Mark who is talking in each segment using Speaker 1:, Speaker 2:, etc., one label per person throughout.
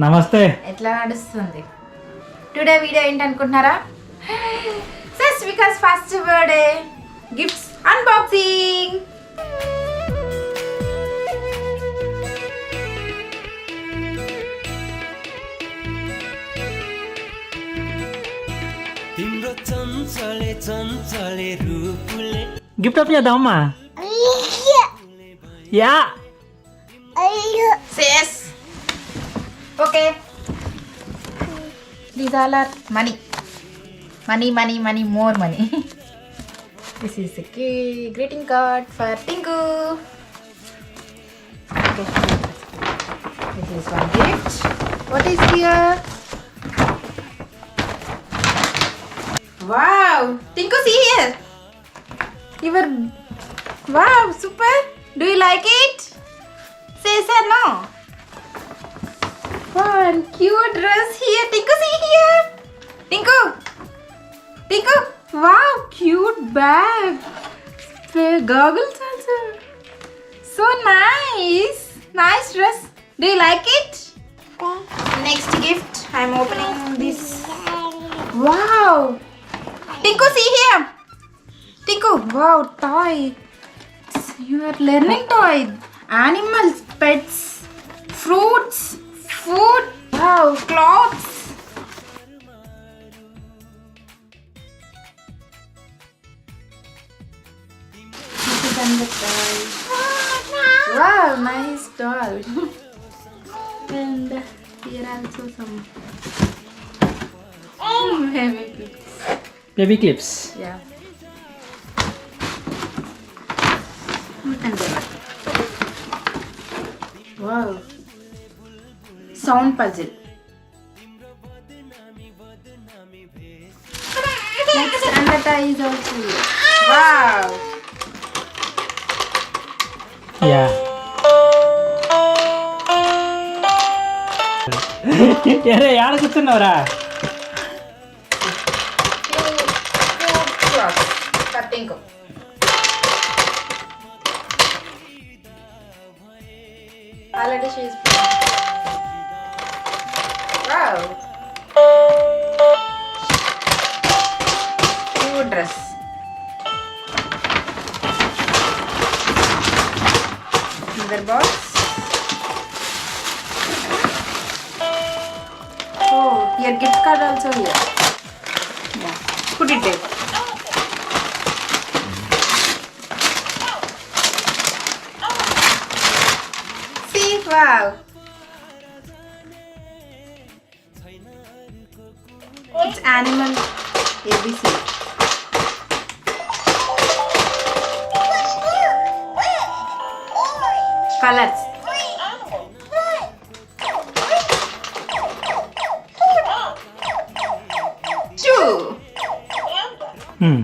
Speaker 1: నమస్తే.
Speaker 2: ఎట్లా నడుస్తుంది టుడే వీడియో ఏంటనుకుంటున్నారా? Saswika's first birthday gifts unboxing.
Speaker 1: Gift open చేద్దామమ్మా. Yeah
Speaker 2: Yes. Okay. These all are money. Money, more money. This is a greeting card for Tinku. Okay. This is one gift. What is here? Wow. Tinku, see here. Wow, super. Do you like it? Say sir, no. One cute dress here. Tinku, see here. Tinku. Wow, cute bag. Goggles also. So nice. Nice dress. Do you like it? Next gift. I'm opening this. Wow. Tinku, see here. Tinku, wow, toy. You are learning toy. Animals, pets, fruits, food. Wow, clothes. This is another toy. Wow, nice doll. And here also some heavy clips.
Speaker 1: Baby clips.
Speaker 2: Yeah. Wow. Sound puzzle. Next, and the tie is also here. Wow.
Speaker 1: Yeah అరే ఆడ కూర్చున్నావురా?
Speaker 2: Cutting. Already she is wow. Cute dress. Another box. Oh, here gift card also here. Yeah. Put it there. See, wow. It's animal ABC. Colors. Shoe. One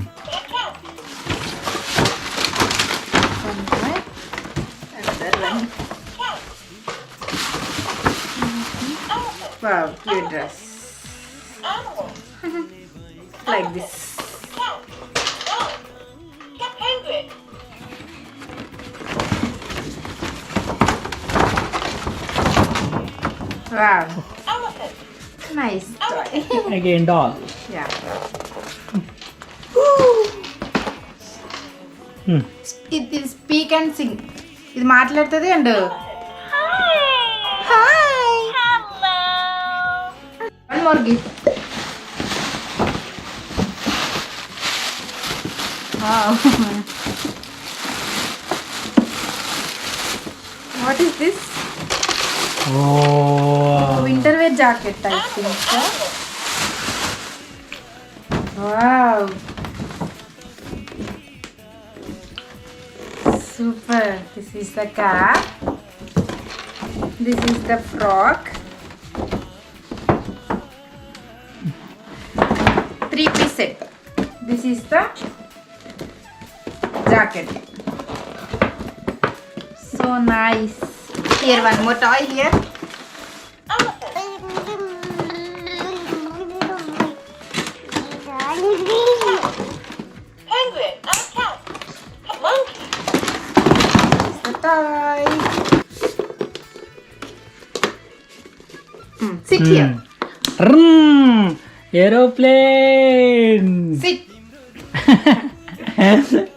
Speaker 2: more. Another one. Wow, cute dress. Like this. Wow. Nice toy.
Speaker 1: Again doll.
Speaker 2: Yeah. It is speak and sing. ఇది మాట్లాడుతుంది and hi. One more gift. Wow. What is this? Winter wear jacket, I think. Wow. Super. This is the cap. This is the frock. 3-piece set. This is the jacket. So nice. Here one more toy here. Penguin, a cat, a monkey. This is the toy. Sit here.
Speaker 1: Aeroplane.
Speaker 2: Sit.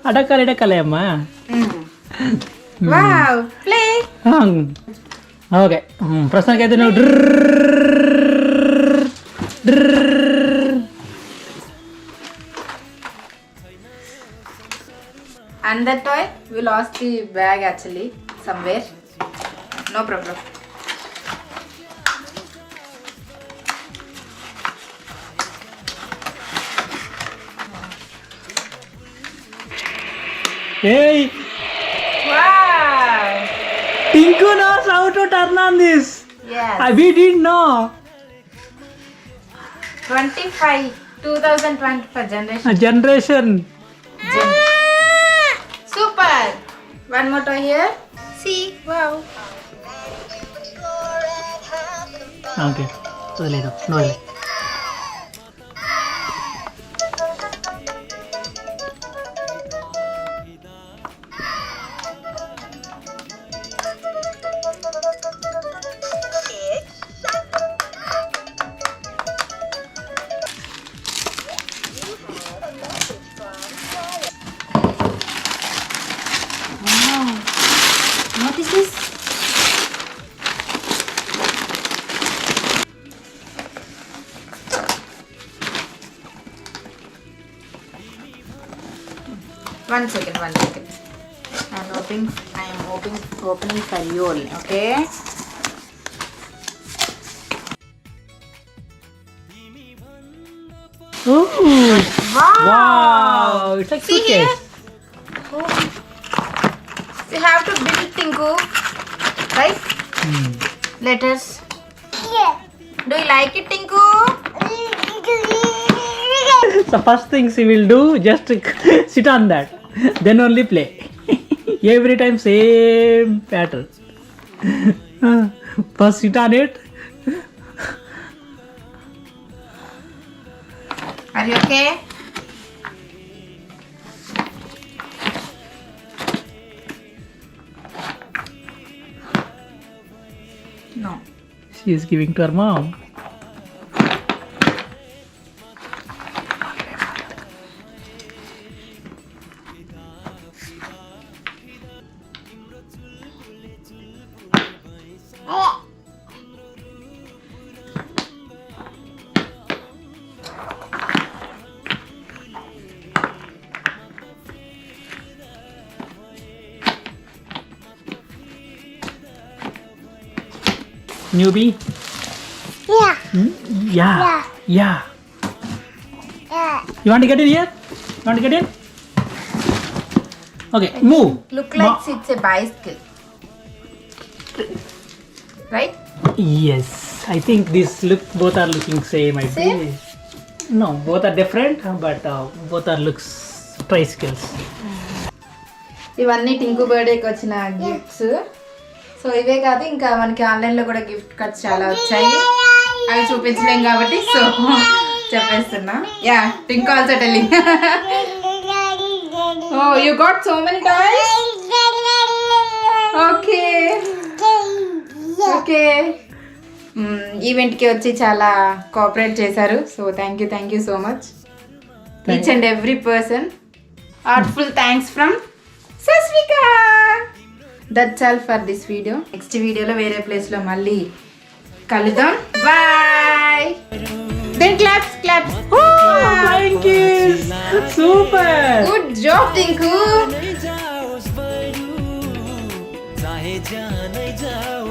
Speaker 1: అడక్కలే అమ్మా.
Speaker 2: Wow. Play.
Speaker 1: Okay, ప్రస్తుతానికి అయితే నువ్వు
Speaker 2: And that toy, we lost the bag actually somewhere. No problem.
Speaker 1: Hey,
Speaker 2: Wow.
Speaker 1: Tinku knows how to turn on this.
Speaker 2: Yes.
Speaker 1: We didn't know.
Speaker 2: 2025 generation.
Speaker 1: A generation.
Speaker 2: Super. One more toy here. See. Wow.
Speaker 1: Okay. వదిలేదు, వదిలేదు.
Speaker 2: What is this? One second. I am opening for you only, okay?
Speaker 1: Ooh.
Speaker 2: Wow.
Speaker 1: Wow, it's like
Speaker 2: See here?
Speaker 1: suitcase.
Speaker 2: Oh. We have to build Tinku, right? Letters. Yeah. Do you like it, Tinku?
Speaker 1: The first things he will do, just sit on that, then only play. Every time same pattern. First sit on it.
Speaker 2: Are you okay? No.
Speaker 1: She is giving to her mom. Newbie?
Speaker 3: Yeah.
Speaker 1: Yeah.
Speaker 3: Yeah.
Speaker 1: You want to get in here? You want to get in? Okay, move.
Speaker 2: Look like it's a bicycle. Right?
Speaker 1: Yes, I think both are looking same. I
Speaker 2: Same?
Speaker 1: believe. No, both are different, but both are looks tricycles.
Speaker 2: ఇవన్నీ టింకు బర్త్డేకి వచ్చిన gifts. So ఇవే కాదు, ఇంకా మనకి ఆన్లైన్లో కూడా gift cards చాలా వచ్చాయి. అవి చూపించలేం కాబట్టి సో చెప్పేస్తున్నా. Yeah, Tinku also telling. Oh, you got so many toys. Okay okay. ఈవెంట్కి వచ్చి చాలా కోఆపరేట్ చేశారు. So thank you so much each and every person. Heartful thanks from Saswika. That's all for this video. Next వీడియోలో వేరే ప్లేస్లో మళ్ళీ కలుద్దాం. Bye. Then claps.
Speaker 1: Oh, flying kiss! Super!
Speaker 2: Good job, Tinku.
Speaker 4: जाओ